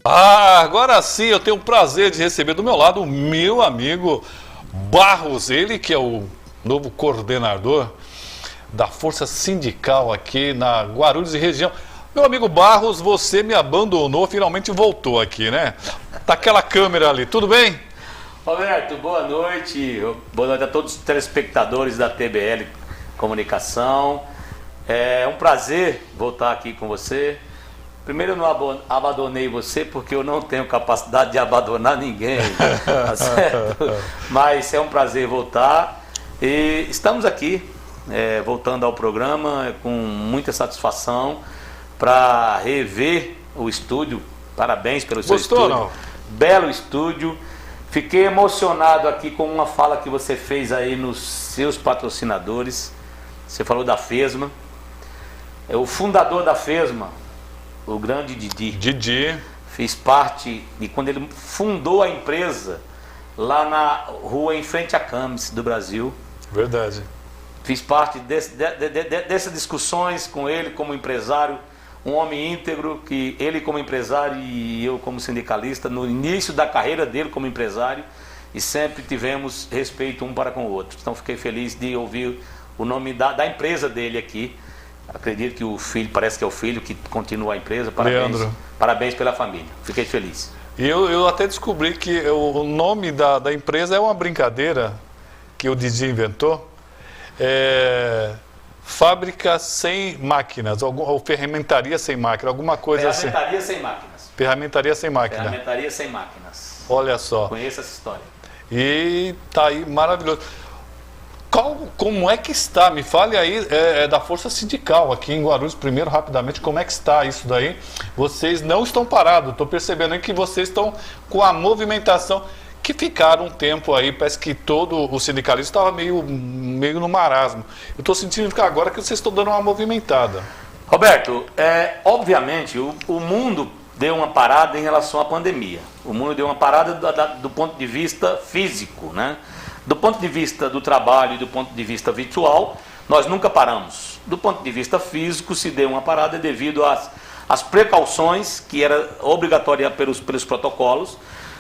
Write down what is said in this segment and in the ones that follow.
Ah, agora sim, eu tenho o prazer de receber do meu lado o meu amigo Barros, ele que é o novo coordenador da Força Sindical aqui na Guarulhos e região. Meu amigo Barros, você me abandonou, finalmente voltou aqui, né? Tá aquela câmera ali, tudo bem? Roberto, boa noite. Boa noite a todos os telespectadores da TBL Comunicação. É um prazer voltar aqui com você. Primeiro, eu não abandonei você porque eu não tenho capacidade de abandonar ninguém, tá certo? Mas é um prazer voltar e estamos aqui, voltando ao programa com muita satisfação para rever o estúdio. Parabéns pelo seu Gostou, estúdio. não? Belo estúdio. Fiquei emocionado aqui com uma fala que você fez aí nos seus patrocinadores. Você falou da FESMA. É o fundador da FESMA, o grande Didi. Fiz parte de quando ele fundou a empresa lá na rua em frente à Camis do Brasil. Verdade. Fiz parte dessas discussões com ele como empresário, um homem íntegro, que ele como empresário e eu como sindicalista, no início da carreira dele como empresário, e sempre tivemos respeito um para com o outro. Então fiquei feliz de ouvir o nome da empresa dele aqui. Acredito que o filho, parece que é o filho que continua a empresa. Parabéns, Leandro. Parabéns pela família. Fiquei feliz. E eu até descobri que o nome da empresa é uma brincadeira que o Didi inventou. Fábrica sem máquinas, ou ferramentaria sem máquina, alguma coisa assim. Ferramentaria sem máquinas. Ferramentaria sem máquina. Ferramentaria sem máquinas. Olha só. Conheço essa história. E tá aí, maravilhoso. Como é que está? Me fale aí da Força Sindical aqui em Guarulhos, primeiro, rapidamente, como é que está isso daí? Vocês não estão parados, estou percebendo aí que vocês estão com a movimentação, que ficaram um tempo aí, parece que todo o sindicalismo estava meio no marasmo. Eu estou sentindo que agora que vocês estão dando uma movimentada. Roberto, obviamente o mundo deu uma parada em relação à pandemia. O mundo deu uma parada do ponto de vista físico, né? Do ponto de vista do trabalho e do ponto de vista virtual, nós nunca paramos. Do ponto de vista físico, se deu uma parada devido às precauções que era obrigatória pelos protocolos,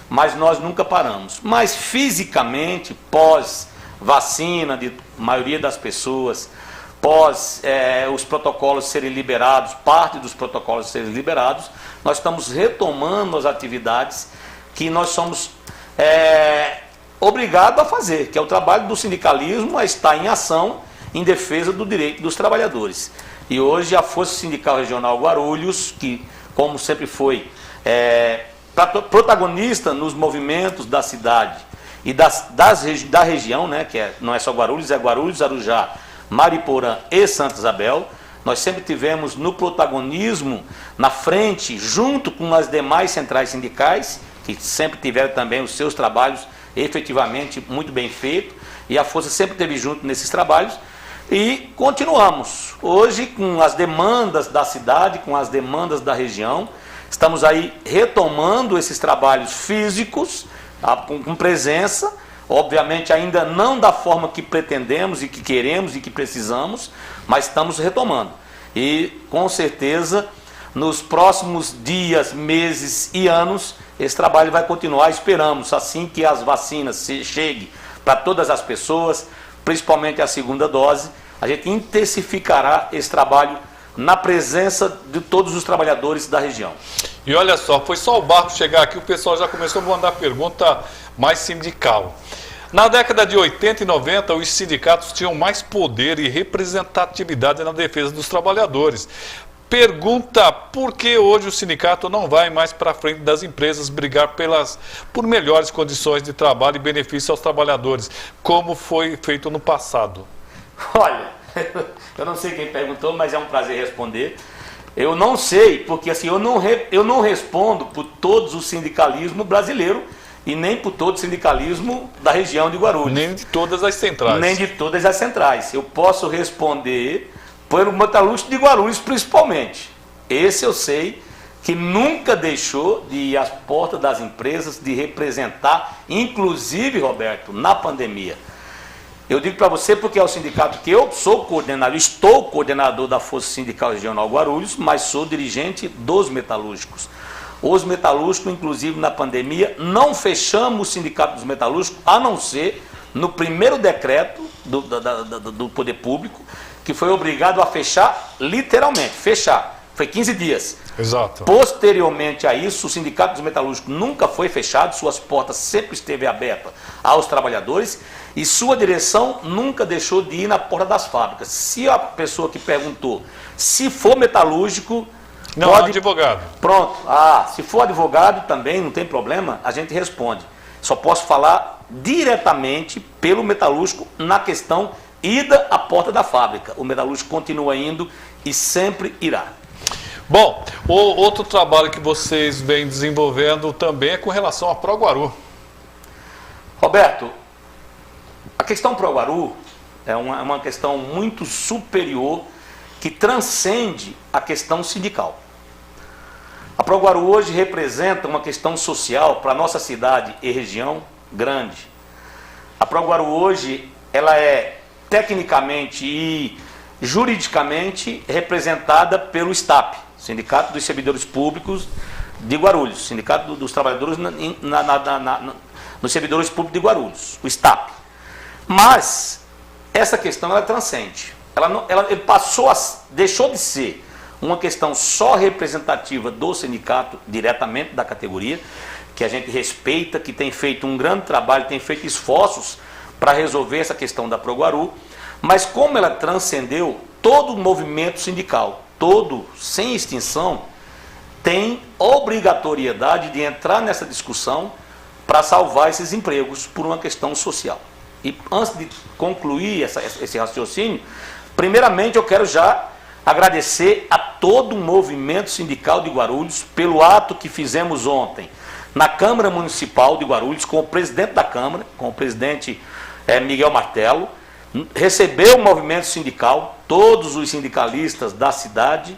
mas nós nunca paramos. Mas fisicamente, pós vacina de maioria das pessoas, pós os protocolos serem liberados, parte dos protocolos serem liberados, nós estamos retomando as atividades que nós somos obrigado a fazer, que é o trabalho do sindicalismo a estar em ação em defesa do direito dos trabalhadores. E hoje a Força Sindical Regional Guarulhos, que como sempre foi protagonista nos movimentos da cidade e da região, né, que não é só Guarulhos, é Guarulhos, Arujá, Mariporã e Santa Isabel, nós sempre tivemos no protagonismo, na frente, junto com as demais centrais sindicais, que sempre tiveram também os seus trabalhos efetivamente muito bem feito, e a Força sempre esteve junto nesses trabalhos, e continuamos. Hoje, com as demandas da cidade, com as demandas da região, estamos aí retomando esses trabalhos físicos, com presença, obviamente ainda não da forma que pretendemos e que queremos e que precisamos, mas estamos retomando. E com certeza, nos próximos dias, meses e anos, esse trabalho vai continuar. Esperamos, assim que as vacinas cheguem para todas as pessoas, principalmente a segunda dose, a gente intensificará esse trabalho na presença de todos os trabalhadores da região. E olha só, foi só o Barco chegar aqui, o pessoal já começou a mandar pergunta mais sindical. Na década de 80 e 90, os sindicatos tinham mais poder e representatividade na defesa dos trabalhadores. Pergunta por que hoje o sindicato não vai mais para frente das empresas brigar por melhores condições de trabalho e benefício aos trabalhadores, como foi feito no passado? Olha, eu não sei quem perguntou, mas é um prazer responder. Eu não sei, porque assim, eu não respondo por todos o sindicalismo brasileiro e nem por todo o sindicalismo da região de Guarulhos. Nem de todas as centrais. Nem de todas as centrais. Eu posso responder pelo metalúrgico de Guarulhos, principalmente. Esse eu sei que nunca deixou de ir às portas das empresas, de representar, inclusive, Roberto, na pandemia. Eu digo para você porque é o sindicato que eu sou coordenador, estou coordenador da Força Sindical Regional Guarulhos, mas sou dirigente dos metalúrgicos. Os metalúrgicos, inclusive na pandemia, não fechamos o sindicato dos metalúrgicos, a não ser no primeiro decreto do poder público, que foi obrigado a fechar, literalmente, fechar. Foi 15 dias. Exato. Posteriormente a isso, o Sindicato dos Metalúrgicos nunca foi fechado, suas portas sempre esteve abertas aos trabalhadores e sua direção nunca deixou de ir na porta das fábricas. Se a pessoa que perguntou, se for metalúrgico, não, pode... advogado. Pronto. Se for advogado também, não tem problema, a gente responde. Só posso falar diretamente pelo metalúrgico na questão ida à porta da fábrica. O metalúrgico continua indo e sempre irá. Bom, o outro trabalho que vocês vêm desenvolvendo também é com relação a Proguaru. Roberto, a questão Proguaru é uma questão muito superior que transcende a questão sindical. A Proguaru hoje representa uma questão social para a nossa cidade e região grande. A Proguaru hoje ela é tecnicamente e juridicamente representada pelo STAP, Sindicato dos Servidores Públicos de Guarulhos, Sindicato dos Trabalhadores nos Servidores Públicos de Guarulhos, o STAP. Mas essa questão ela transcende. Ele deixou de ser uma questão só representativa do sindicato, diretamente da categoria, que a gente respeita, que tem feito um grande trabalho, tem feito esforços para resolver essa questão da Proguaru, mas como ela transcendeu todo o movimento sindical, todo, sem extinção, tem obrigatoriedade de entrar nessa discussão para salvar esses empregos por uma questão social. E antes de concluir esse raciocínio, primeiramente eu quero já agradecer a todo o movimento sindical de Guarulhos pelo ato que fizemos ontem na Câmara Municipal de Guarulhos com o presidente da Câmara, com o presidente Miguel Martello. Recebeu o movimento sindical, todos os sindicalistas da cidade,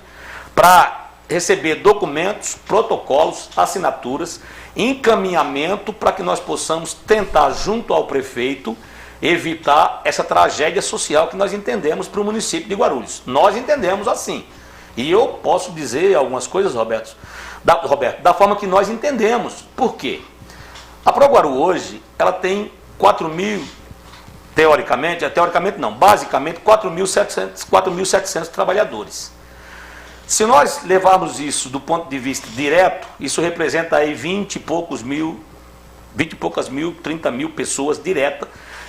para receber documentos, protocolos, assinaturas, encaminhamento para que nós possamos tentar, junto ao prefeito, evitar essa tragédia social que nós entendemos para o município de Guarulhos. Nós entendemos assim. E eu posso dizer algumas coisas, Roberto, da forma que nós entendemos. Por quê? A Proguaru hoje, ela tem 4.000, teoricamente não, basicamente 4.700 trabalhadores. Se nós levarmos isso do ponto de vista direto, isso representa aí 20 e poucas mil, 30 mil pessoas diretas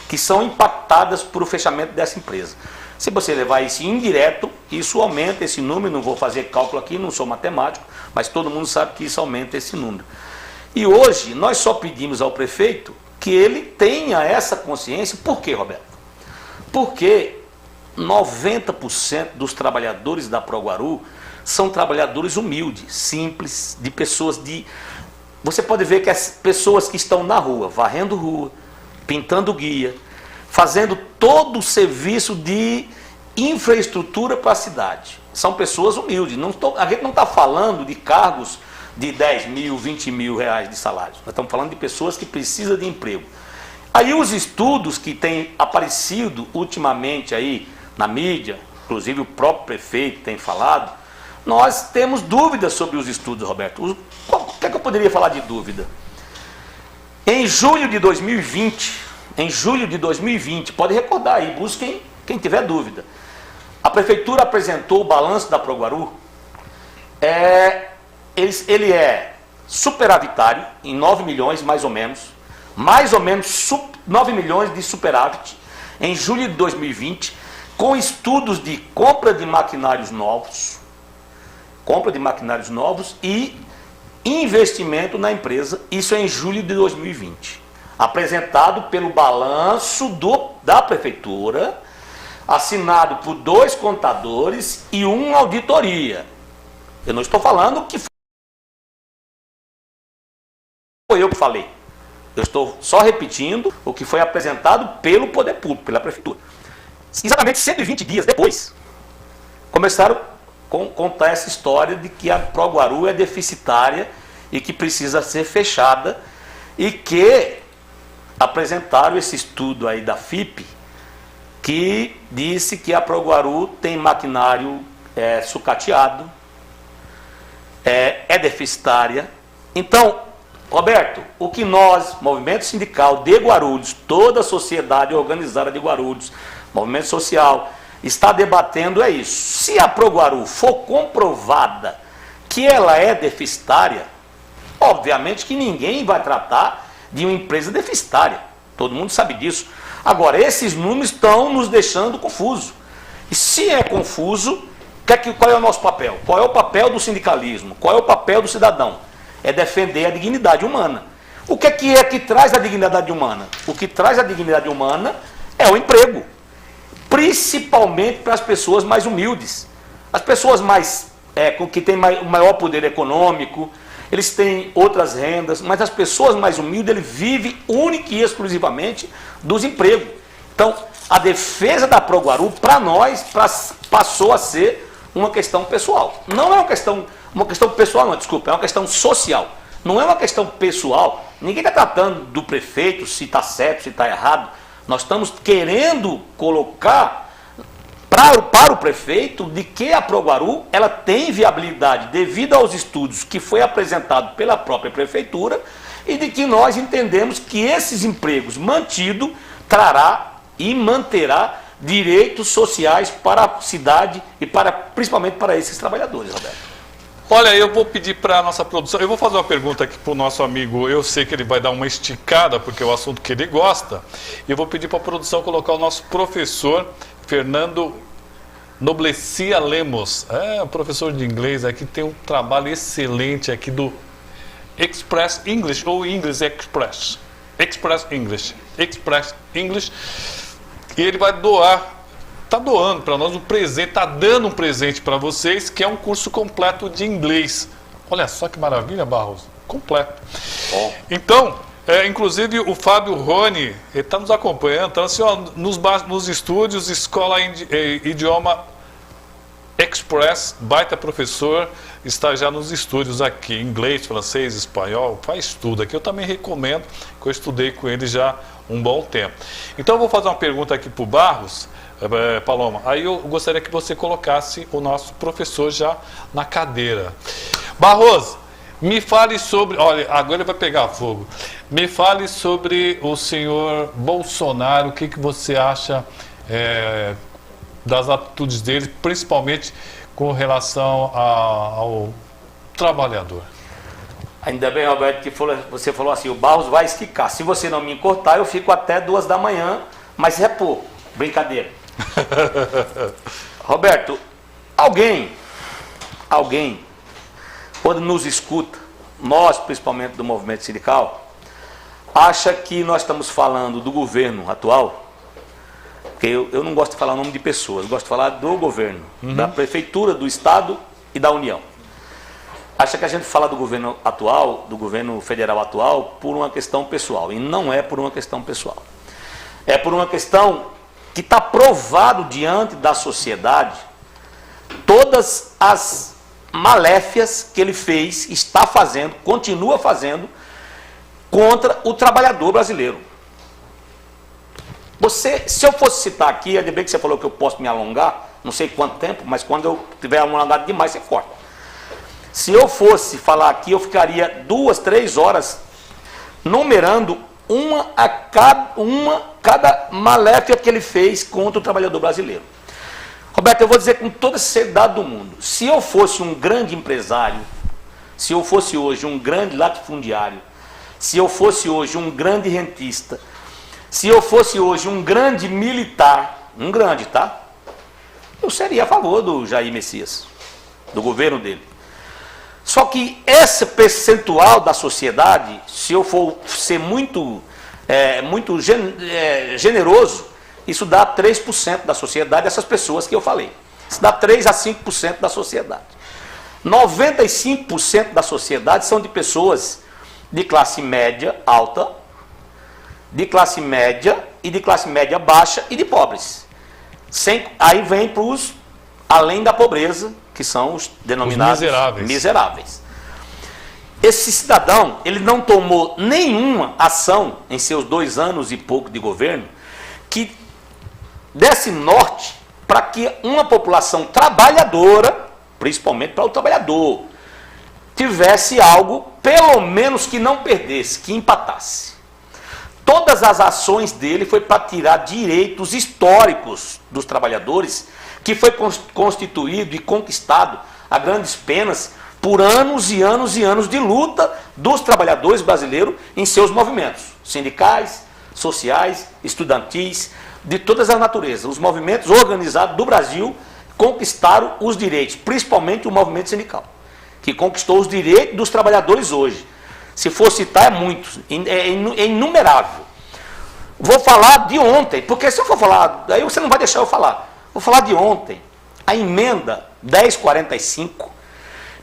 que são impactadas por o fechamento dessa empresa. Se você levar isso indireto, isso aumenta esse número, não vou fazer cálculo aqui, não sou matemático, mas todo mundo sabe que isso aumenta esse número. E hoje nós só pedimos ao prefeito que ele tenha essa consciência. Por quê, Roberto? Porque 90% dos trabalhadores da Proguaru são trabalhadores humildes, simples, de pessoas de... Você pode ver que as pessoas que estão na rua, varrendo rua, pintando guia, fazendo todo o serviço de infraestrutura para a cidade. São pessoas humildes. A gente não está falando de cargos de 10 mil, 20 mil reais de salário. Nós estamos falando de pessoas que precisam de emprego. Aí os estudos que têm aparecido ultimamente aí na mídia, inclusive o próprio prefeito tem falado, nós temos dúvidas sobre os estudos, Roberto. O que é que eu poderia falar de dúvida? Em julho de 2020, pode recordar aí, busquem quem tiver dúvida. A prefeitura apresentou o balanço da Proguaru. Ele é superavitário em 9 milhões, mais ou menos 9 milhos de superávit em julho de 2020, com estudos de compra de maquinários novos e investimento na empresa, isso é em julho de 2020. Apresentado pelo balanço da prefeitura, assinado por 2 contadores e 1 auditoria. Eu não estou falando que foi eu que falei. Eu estou só repetindo o que foi apresentado pelo poder público, pela prefeitura. Exatamente 120 dias depois, começaram a contar essa história de que a Proguaru é deficitária e que precisa ser fechada, e que apresentaram esse estudo aí da FIP, que disse que a Proguaru tem maquinário sucateado, é deficitária, Então, Roberto, o que nós, movimento sindical de Guarulhos, toda a sociedade organizada de Guarulhos, movimento social, está debatendo é isso. Se a ProGuaru for comprovada que ela é deficitária, obviamente que ninguém vai tratar de uma empresa deficitária. Todo mundo sabe disso. Agora, esses números estão nos deixando confusos. E se é confuso, qual é o nosso papel? Qual é o papel do sindicalismo? Qual é o papel do cidadão? É defender a dignidade humana. O que é que traz a dignidade humana? O que traz a dignidade humana é o emprego. Principalmente para as pessoas mais humildes. As pessoas que têm maior poder econômico, eles têm outras rendas, mas as pessoas mais humildes, eles vivem única e exclusivamente dos empregos. Então, a defesa da ProGuaru, para nós, passou a ser uma questão pessoal. Não é uma questão pessoal, não, desculpa, é uma questão social. Não é uma questão pessoal. Ninguém está tratando do prefeito, se está certo, se está errado. Nós estamos querendo colocar para o prefeito de que a ProGuaru ela tem viabilidade devido aos estudos que foi apresentado pela própria prefeitura e de que nós entendemos que esses empregos mantidos trará e manterá direitos sociais para a cidade e principalmente para esses trabalhadores, Roberto. Olha, eu vou pedir para a nossa produção, eu vou fazer uma pergunta aqui para o nosso amigo, eu sei que ele vai dar uma esticada, porque é o assunto que ele gosta, e eu vou pedir para a produção colocar o nosso professor Fernando Noblecia Lemos, o professor de inglês aqui, tem um trabalho excelente aqui do Express English, ou English Express, Express English, e ele vai está doando para nós um presente, está dando um presente para vocês, que é um curso completo de inglês. Olha só que maravilha, Barros, completo. Bom. Então, inclusive o Fábio Rony, ele está nos acompanhando, então assim, ó, nos estúdios, Escola Idioma Express, baita professor, está já nos estúdios aqui, inglês, francês, espanhol, faz tudo aqui. Eu também recomendo, que eu estudei com ele já um bom tempo. Então eu vou fazer uma pergunta aqui para o Barros, Paloma, aí eu gostaria que você colocasse o nosso professor já na cadeira. Barroso, me fale sobre, olha, agora ele vai pegar fogo, me fale sobre o senhor Bolsonaro, o que você acha das atitudes dele, principalmente com relação ao trabalhador. Ainda bem, Roberto, que você falou assim, o Barros vai esticar. Se você não me cortar, eu fico até 2 da manhã, mas é pouco. Brincadeira. Roberto, alguém, quando nos escuta, nós, principalmente do movimento sindical, acha que nós estamos falando do governo atual, porque eu não gosto de falar o nome de pessoas, eu gosto de falar do governo, da prefeitura, do estado e da União. Acha que a gente fala do governo atual, do governo federal atual, por uma questão pessoal. E não é por uma questão pessoal. É por uma questão que está provado diante da sociedade todas as maléfias que ele fez, está fazendo, continua fazendo contra o trabalhador brasileiro. Se eu fosse citar aqui, ainda bem que você falou que eu posso me alongar, não sei quanto tempo, mas quando eu tiver alongado demais, você corta. Se eu fosse falar aqui, eu ficaria 2, 3 horas numerando cada maléfica que ele fez contra o trabalhador brasileiro. Roberto, eu vou dizer com toda a seriedade do mundo, se eu fosse um grande empresário, se eu fosse hoje um grande latifundiário, se eu fosse hoje um grande rentista, se eu fosse hoje um grande militar, um grande, tá? Eu seria a favor do Jair Messias, do governo dele. Só que esse percentual da sociedade, se eu for ser muito generoso, isso dá 3% da sociedade, essas pessoas que eu falei. Isso dá 3 a 5% da sociedade. 95% da sociedade são de pessoas de classe média alta, de classe média e de classe média baixa e de pobres. Aí vem para os além da pobreza, que são os denominados miseráveis. Esse cidadão, ele não tomou nenhuma ação em seus 2 anos e pouco de governo que desse norte para que uma população trabalhadora, principalmente para o trabalhador, tivesse algo pelo menos que não perdesse, que empatasse. Todas as ações dele foi para tirar direitos históricos dos trabalhadores, que foi constituído e conquistado a grandes penas por anos e anos e anos de luta dos trabalhadores brasileiros em seus movimentos sindicais, sociais, estudantis, de todas as naturezas. Os movimentos organizados do Brasil conquistaram os direitos, principalmente o movimento sindical, que conquistou os direitos dos trabalhadores hoje. Se for citar, é muitos, é inumerável. Vou falar de ontem, porque se eu for falar, aí você não vai deixar eu falar. Vou falar de ontem, a emenda 1045,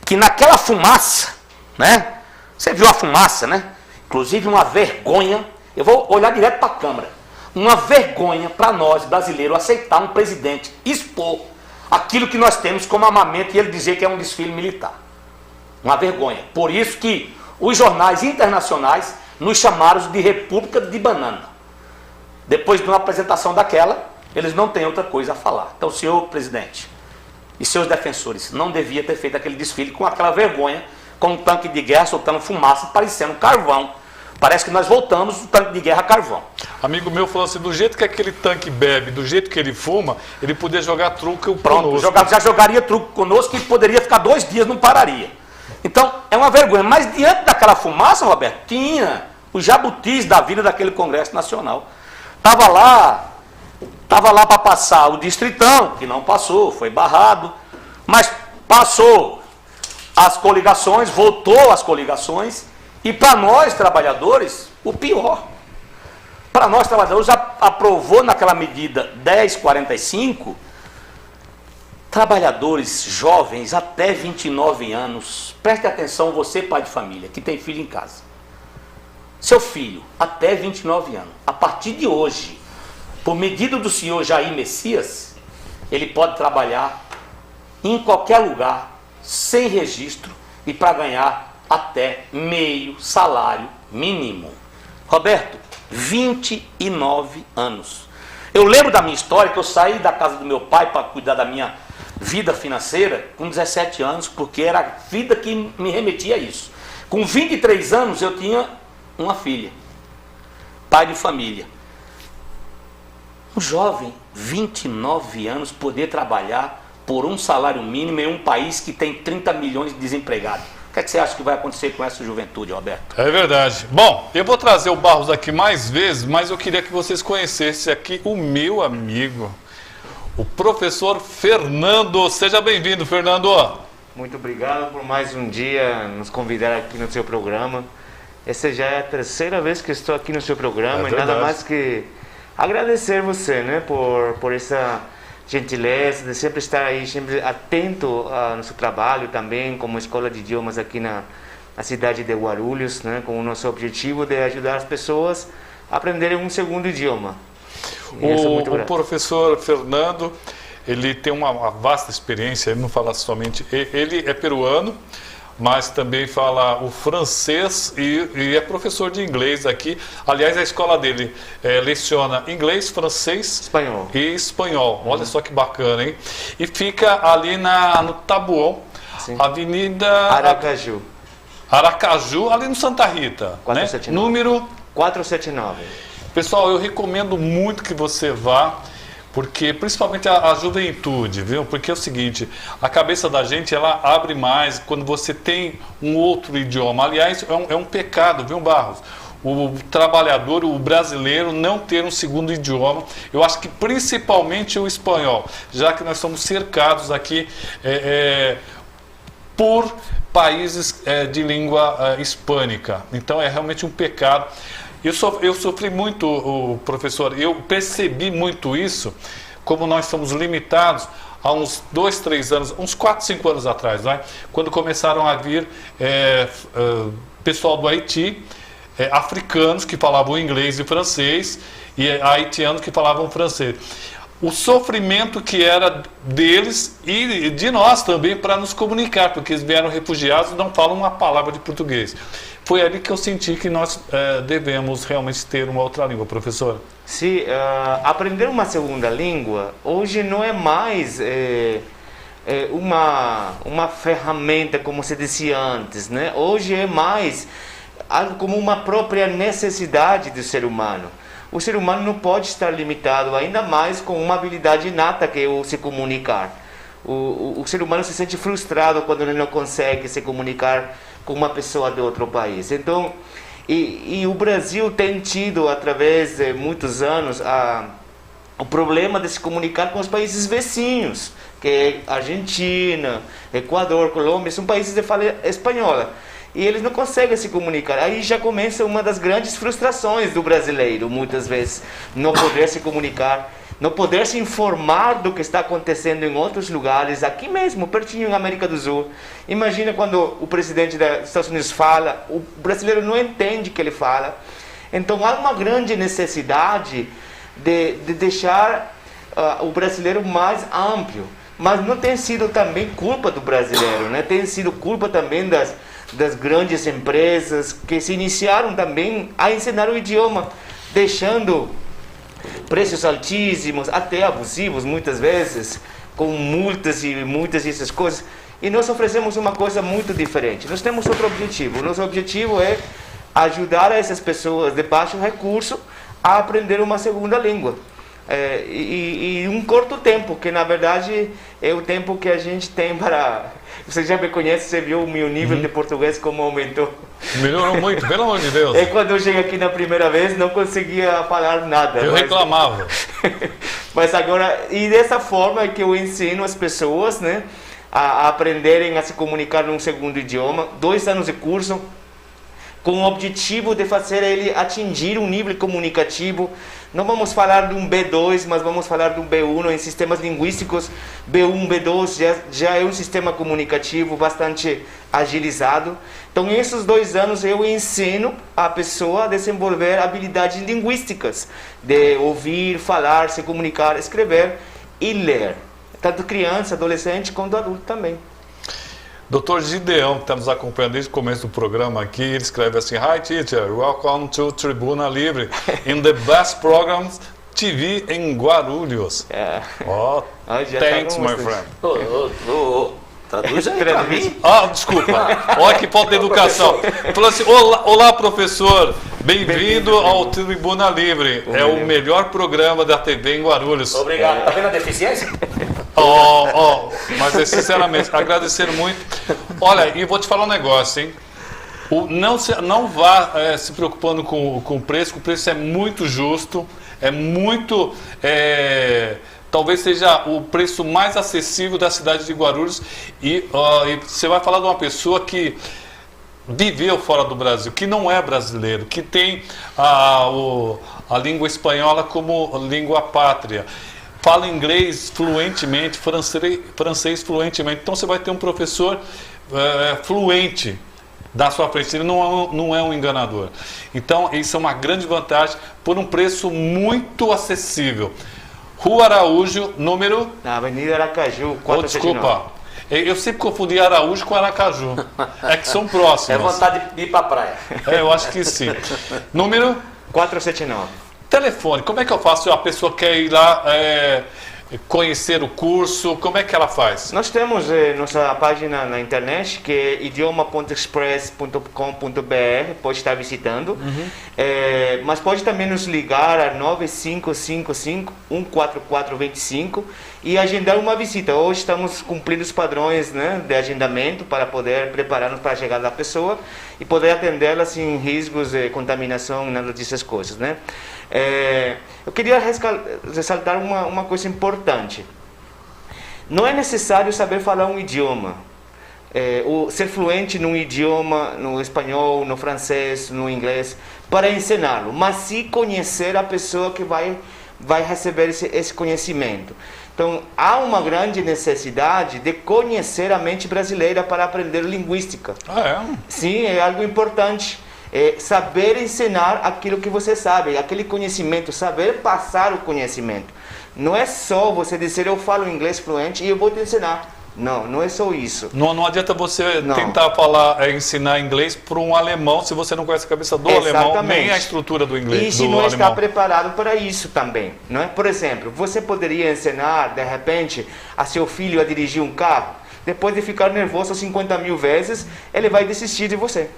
que naquela fumaça, né? Você viu a fumaça, né? Inclusive uma vergonha, eu vou olhar direto para a Câmara, uma vergonha para nós brasileiros aceitar um presidente expor aquilo que nós temos como armamento e ele dizer que é um desfile militar. Uma vergonha. Por isso que os jornais internacionais nos chamaram de República de Banana. Depois de uma apresentação daquela, eles não têm outra coisa a falar. Então, senhor presidente e seus defensores, não devia ter feito aquele desfile com aquela vergonha, com um tanque de guerra soltando fumaça, parecendo carvão. Parece que nós voltamos do tanque de guerra a carvão. Amigo meu falou assim, do jeito que aquele tanque bebe, do jeito que ele fuma, ele podia jogar truque conosco. Já jogaria truque conosco, que poderia ficar 2 dias, não pararia. Então, é uma vergonha. Mas diante daquela fumaça, Roberto, tinha os jabutis da vida daquele Congresso Nacional. Estava lá para passar o Distritão, que não passou, foi barrado, mas passou as coligações, votou as coligações, e para nós, trabalhadores, o pior. Para nós, trabalhadores, aprovou naquela medida 1045, trabalhadores jovens até 29 anos, preste atenção, você pai de família, que tem filho em casa. Seu filho, até 29 anos, a partir de hoje, por medida do senhor Jair Messias, ele pode trabalhar em qualquer lugar, sem registro, e para ganhar até meio salário mínimo. Roberto, 29 anos. Eu lembro da minha história, que eu saí da casa do meu pai para cuidar da minha vida financeira com 17 anos, porque era a vida que me remetia a isso. Com 23 anos eu tinha uma filha, pai de família. Um jovem, 29 anos, poder trabalhar por um salário mínimo em um país que tem 30 milhões de desempregados. O que é que você acha que vai acontecer com essa juventude, Roberto? É verdade. Bom, eu vou trazer o Barros aqui mais vezes, mas eu queria que vocês conhecessem aqui o meu amigo, o professor Fernando. Seja bem-vindo, Fernando. Muito obrigado por mais um dia nos convidar aqui no seu programa. Essa já é a 3ª vez que estou aqui no seu programa, e nada mais que agradecer você, né, por essa gentileza de sempre estar aí, sempre atento ao nosso trabalho também, como escola de idiomas aqui na cidade de Guarulhos, né, com o nosso objetivo de ajudar as pessoas a aprenderem um segundo idioma. O professor Fernando, ele tem uma vasta experiência, ele não fala somente, ele é peruano, mas também fala o francês e é professor de inglês aqui. Aliás, a escola dele leciona inglês, francês e espanhol. Olha só que bacana, hein? E fica ali no Taboão, Avenida Aracaju, ali no Santa Rita, 479. Né? Número 479. Pessoal, eu recomendo muito que você vá, porque principalmente a juventude, viu? Porque é o seguinte, a cabeça da gente, ela abre mais quando você tem um outro idioma. Aliás, é um pecado, viu, Barros? O trabalhador, o brasileiro, não ter um segundo idioma. Eu acho que principalmente o espanhol, já que nós somos cercados aqui por países de língua hispânica. Então é realmente um pecado. Eu sofri muito, professor, eu percebi muito isso, como nós somos limitados há uns 2, 3 anos, uns 4, 5 anos atrás, não é? Quando começaram a vir pessoal do Haiti, africanos que falavam inglês e francês, e haitianos que falavam francês. O sofrimento que era deles e de nós também para nos comunicar, porque eles vieram refugiados e não falam uma palavra de português. Foi ali que eu senti que nós devemos realmente ter uma outra língua, professor. Sim, aprender uma segunda língua hoje não é mais uma ferramenta, como se dizia antes, né? Hoje é mais algo como uma própria necessidade do ser humano. O ser humano não pode estar limitado, ainda mais com uma habilidade inata que é o se comunicar. O ser humano se sente frustrado quando ele não consegue se comunicar com uma pessoa de outro país. Então, e o Brasil tem tido, através de muitos anos, o problema de se comunicar com os países vizinhos, que é Argentina, Equador, Colômbia, são países de fala espanhola. E eles não conseguem se comunicar. Aí já começa uma das grandes frustrações do brasileiro, muitas vezes, não poder se comunicar, não poder se informar do que está acontecendo em outros lugares, aqui mesmo, pertinho na América do Sul. Imagina quando o presidente dos Estados Unidos fala, o brasileiro não entende o que ele fala. Então há uma grande necessidade de deixar o brasileiro mais amplo. Mas não tem sido também culpa do brasileiro, né? Tem sido culpa também das grandes empresas que se iniciaram também a ensinar o idioma, deixando preços altíssimos, até abusivos muitas vezes, com multas e muitas dessas coisas. E nós oferecemos uma coisa muito diferente. Nós temos outro objetivo. O nosso objetivo é ajudar essas pessoas de baixo recurso a aprender uma segunda língua. E um curto tempo, que na verdade é o tempo que a gente tem para... Você já me conhece, você viu o meu nível de português como aumentou. Melhorou muito, pelo amor de Deus. Quando eu cheguei aqui na primeira vez, não conseguia falar nada. Eu reclamava. Mas agora, e dessa forma é que eu ensino as pessoas, né, a aprenderem a se comunicar num segundo idioma, 2 anos de curso, com o objetivo de fazer ele atingir um nível comunicativo. Não vamos falar de um B2, mas vamos falar de um B1 em sistemas linguísticos. B1, B2 já é um sistema comunicativo bastante agilizado. Então, nesses 2 anos, eu ensino a pessoa a desenvolver habilidades linguísticas, de ouvir, falar, se comunicar, escrever e ler. Tanto criança, adolescente, quanto adulto também. Dr. Gideão, que está nos acompanhando desde o começo do programa aqui, ele escreve assim: Hi teacher, welcome to Tribuna Livre, in the best programs TV em Guarulhos. Oh, thanks, my friend. Traduz aí pra mim. Desculpa. Olha que falta de educação. Falou assim: olá professor, bem-vindo ao Tribuna Livre. É o melhor programa da TV em Guarulhos. Obrigado. Tá vendo a deficiência? Mas sinceramente, agradecer muito. Olha, e vou te falar um negócio, hein? Não vá se preocupando com o preço é muito justo, é muito... talvez seja o preço mais acessível da cidade de Guarulhos. E você vai falar de uma pessoa que viveu fora do Brasil, que não é brasileiro, que tem a língua espanhola como língua pátria, fala inglês fluentemente, francês fluentemente. Então você vai ter um professor fluente da sua frente, ele não é um enganador. Então isso é uma grande vantagem por um preço muito acessível. Rua Araújo, número... Na Avenida Aracaju, 479. Desculpa, eu sempre confundi Araújo com Aracaju. É que são próximos. É vontade de ir para a praia. Eu acho que sim. Número? 479. Telefone, como é que eu faço? A pessoa quer ir lá conhecer o curso, como é que ela faz? Nós temos nossa página na internet, que é idioma.express.com.br, pode estar visitando, mas pode também nos ligar a 9555-14425 e agendar uma visita. Hoje estamos cumprindo os padrões, né, de agendamento para poder preparar-nos para a chegada da pessoa e poder atendê-la sem riscos de contaminação, nada dessas coisas, né? Eu queria ressaltar uma coisa importante. Não é necessário saber falar um idioma, ou ser fluente num idioma, no espanhol, no francês, no inglês, para ensiná-lo, mas sim conhecer a pessoa que vai receber esse conhecimento. Então, há uma grande necessidade de conhecer a mente brasileira para aprender linguística. Sim, é algo importante. Saber ensinar aquilo que você sabe, aquele conhecimento, saber passar o conhecimento. Não é só você dizer: eu falo inglês fluente e eu vou te ensinar. Não é só isso. Não adianta você tentar falar, ensinar inglês para um alemão se você não conhece a cabeça do alemão, nem a estrutura do inglês. E se não está preparado para isso também, não é? Por exemplo, você poderia ensinar, de repente, a seu filho a dirigir um carro. Depois de ficar nervoso 50 mil vezes, ele vai desistir de você.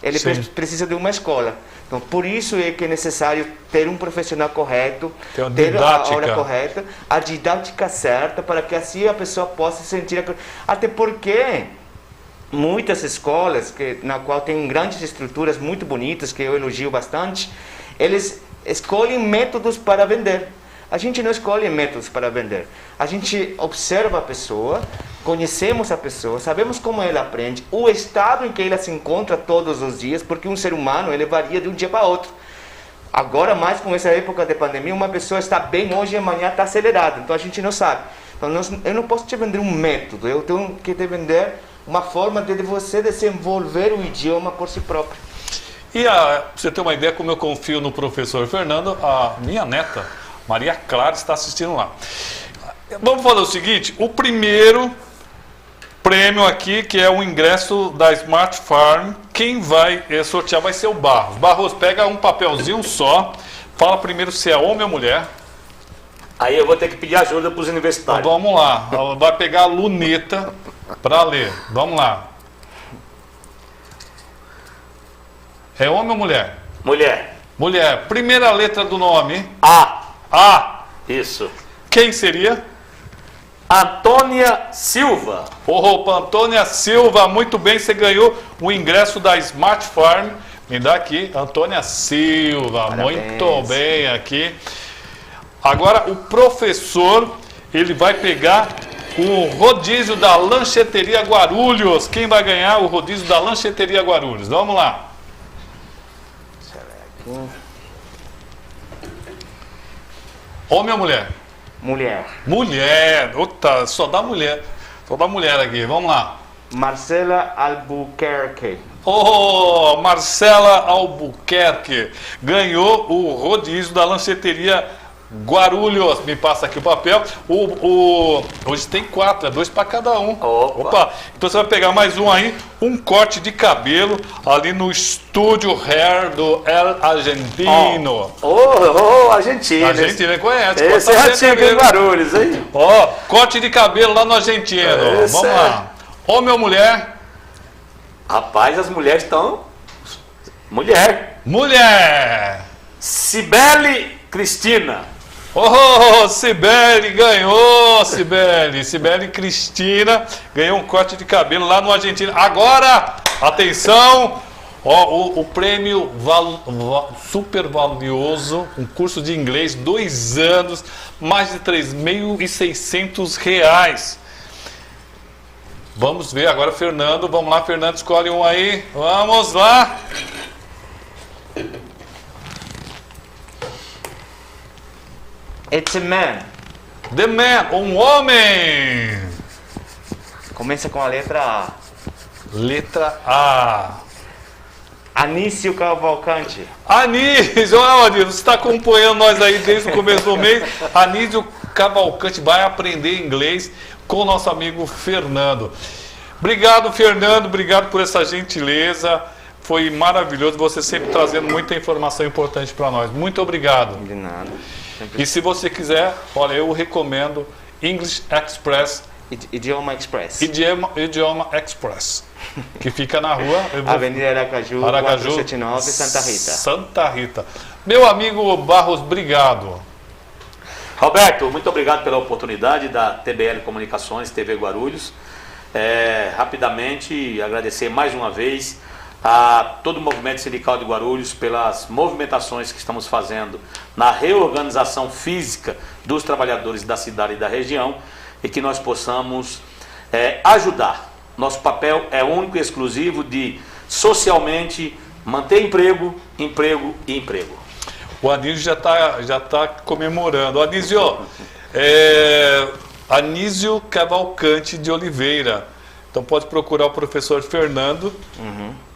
Ele precisa de uma escola. Então, por isso é que é necessário ter um profissional correto, ter a hora correta, a didática certa, para que assim a pessoa possa sentir... Até porque muitas escolas, na qual tem grandes estruturas muito bonitas, que eu elogio bastante, eles escolhem métodos para vender. A gente não escolhe métodos para vender. A gente observa a pessoa, conhecemos a pessoa, sabemos como ela aprende, o estado em que ela se encontra todos os dias, porque um ser humano ele varia de um dia para outro. Agora, mais com essa época de pandemia, uma pessoa está bem hoje e amanhã está acelerada. Então a gente não sabe. Então eu não posso te vender um método, eu tenho que te vender uma forma de você desenvolver o idioma por si próprio. E pra você ter uma ideia como eu confio no professor Fernando, a minha neta, Maria Clara, está assistindo lá. Vamos fazer o seguinte, o primeiro prêmio aqui, que é o ingresso da Smart Farm, quem vai sortear vai ser o Barros. Barros, pega um papelzinho só, fala primeiro se é homem ou mulher. Aí eu vou ter que pedir ajuda para os universitários. Então, vamos lá, vai pegar a luneta para ler. Vamos lá. É homem ou mulher? Mulher. Mulher. Primeira letra do nome? A. A. Isso. Quem seria? Antônia Silva. Opa, Antônia Silva, muito bem, você ganhou o ingresso da Smart Farm. Me dá aqui, Antônia Silva, parabéns. Muito bem aqui. Agora o professor, ele vai pegar o rodízio da Lancheteria Guarulhos. Quem vai ganhar o rodízio da Lancheteria Guarulhos? Vamos lá. Homem ou mulher? Mulher. Mulher. Ota, só dá mulher. Só dá mulher aqui. Vamos lá. Marcela Albuquerque. Oh, Marcela Albuquerque ganhou o rodízio da Lancheteria Guarulhos. Me passa aqui o papel. Hoje tem 4, é 2 para cada um. Opa. Então você vai pegar mais um aí, um corte de cabelo ali no estúdio Hair do El Argentino. Argentina. Argentina conhece. Esse é antigo em Guarulhos, hein? Ó, corte de cabelo lá no Argentino. Esse Vamos lá. Homem ou mulher? Rapaz, as mulheres estão... Mulher. Mulher. Cibele Cristina. Oh, Cibele ganhou, Cibele. Cibele Cristina ganhou um corte de cabelo lá no Argentina. Agora, atenção, ó, o prêmio super valioso, um curso de inglês, 2 anos, mais de R$3.600. Vamos ver agora, Fernando. Vamos lá, Fernando, escolhe um aí. Vamos lá. It's a man. The man, um homem. Começa com a letra A. Letra A. Anísio Cavalcante. Anísio, olha, você está acompanhando nós aí desde o começo do mês. Anísio Cavalcante vai aprender inglês com o nosso amigo Fernando. Obrigado, Fernando, obrigado por essa gentileza. Foi maravilhoso, você sempre trazendo muita informação importante para nós. Muito obrigado. De nada. E se você quiser, olha, eu recomendo English Express. Idioma Express. Idioma Express, que fica na rua... Avenida Aracaju, 479, Santa Rita. Santa Rita. Meu amigo Barros, obrigado. Roberto, muito obrigado pela oportunidade da TBL Comunicações, TV Guarulhos. Rapidamente, agradecer mais uma vez a todo o movimento sindical de Guarulhos pelas movimentações que estamos fazendo na reorganização física dos trabalhadores da cidade e da região e que nós possamos ajudar. Nosso papel é único e exclusivo de socialmente manter emprego, emprego e emprego. O Anísio já tá comemorando. Anísio, Anísio Cavalcante de Oliveira. Então pode procurar o professor Fernando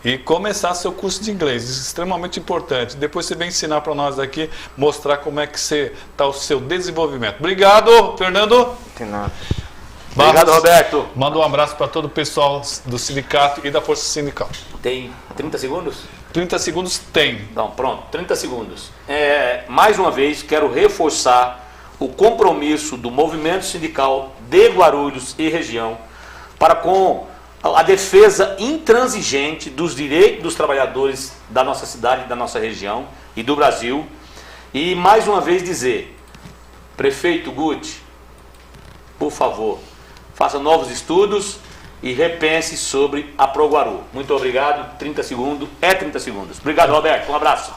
e começar seu curso de inglês. Isso é extremamente importante. Depois você vem ensinar para nós aqui, mostrar como é que está o seu desenvolvimento. Obrigado, Fernando. De nada. Obrigado, Roberto. Manda um abraço para todo o pessoal do sindicato e da Força Sindical. Tem 30 segundos? 30 segundos tem. Então, pronto, 30 segundos. Mais uma vez, quero reforçar o compromisso do movimento sindical de Guarulhos e região para com a defesa intransigente dos direitos dos trabalhadores da nossa cidade, da nossa região e do Brasil. E mais uma vez dizer, prefeito Guti, por favor, faça novos estudos e repense sobre a ProGuaru. Muito obrigado, 30 segundos, 30 segundos. Obrigado, Roberto, um abraço.